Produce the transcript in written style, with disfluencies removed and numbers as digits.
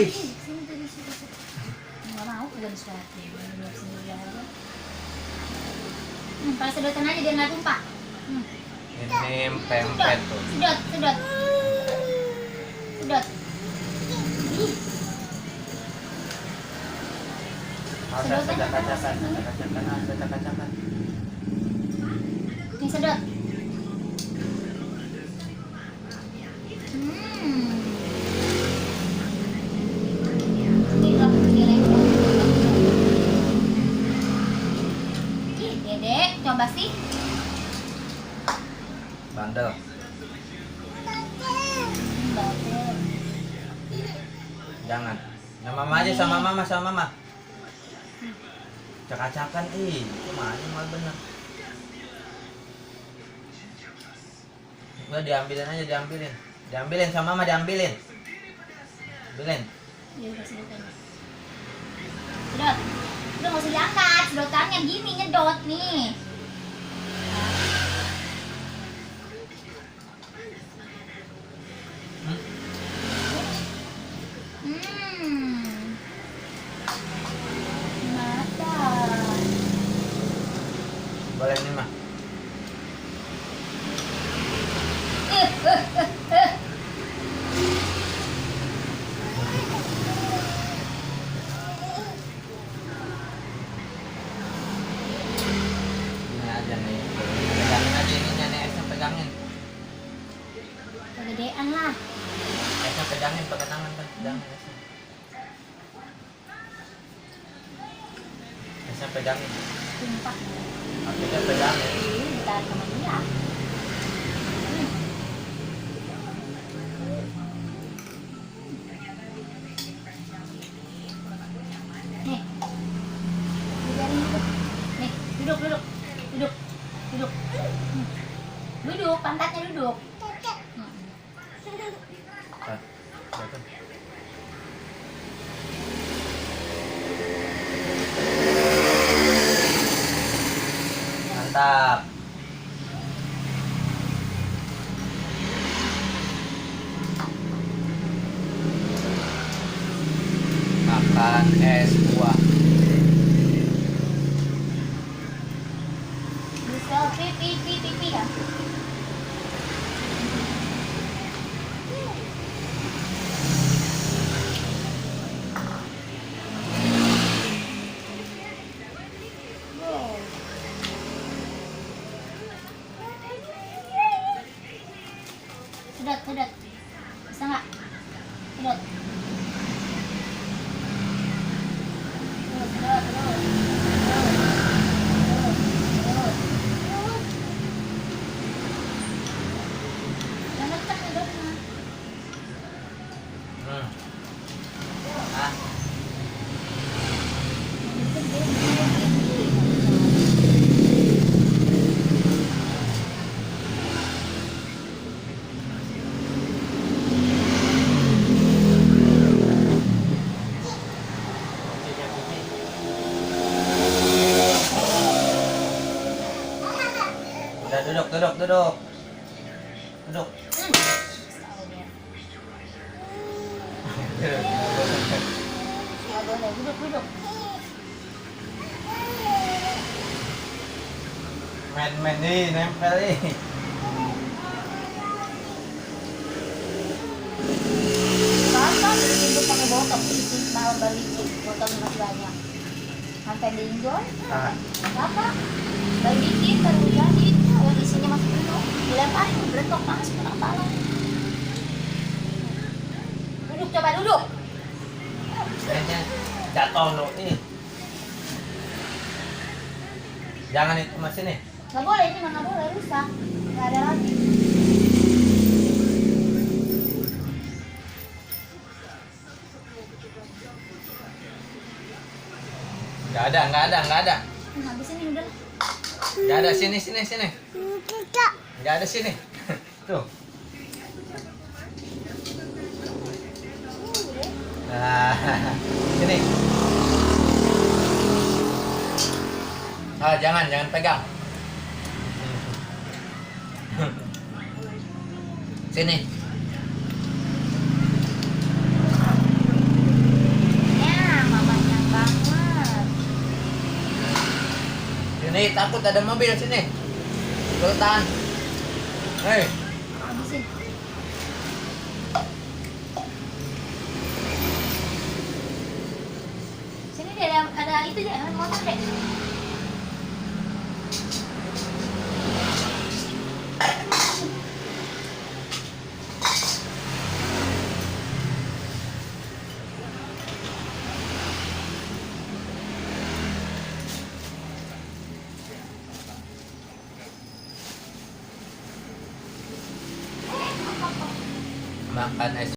Wih. Sini tuh, sini. Nggak mau udah disuapin. Biar sendiri aja. Pakai sedotan aja biar nggak tumpah. Ini pempek tuh. Sedot. Acak-acakan. Nih sedot. Dedek, coba sih. Bandel. Jangan. Sama mama aja, sama mama. Acak-acakan kemana mal bener. Udah diambilin aja, diambilin sama mama, diambilin. Ambilin. Ya udah sedotannya. Sedot. Udah nggak usah diangkat, sedotannya gini nyedot nih. Mata. Boleh nih mah. Ini aja nih. Pegangin aja ininya nih, esnya pegangin. Kegedean lah. Esnya pegangin pakai tangan kan, pegangin esnya. Esnya pegangin. Tumpah. Akhirnya pegangin. Ditarik sama dia. Nih. Biarin duduk. Nih, duduk. Duduk, pantatnya duduk. Jatuh. Mantap. Makan es buah. Bisa pipi ya. Sedot. Bisa nggak? Sedot. Jangan tekan sedotnya. Ah, udah duduk. Duduk. Nggak boleh, duduk. Men nih, nempel nih. Kakak itu pakai botol, itu bawa balikin, botolnya masih banyak. Sampai diinjol, kakak balikin baru jadi, yang isinya masih penuh, dilemparin, beletok panas kena kepala. Duduk, coba duduk. Kayaknya jatuh lo ini. Jangan itu masih nih. Nggak boleh, ini mah nggak boleh, rusak. Nggak ada lagi. Nggak ada. Habisin ini udah. Nggak ada, sini. Nggak ada sini. Tuh. Nah, sini. Jangan pegang. Sini. Hei, takut ada mobil sini. Sultan. Hei. Habisin. Sini deh, ada itu deh, ada motor deh. Makan es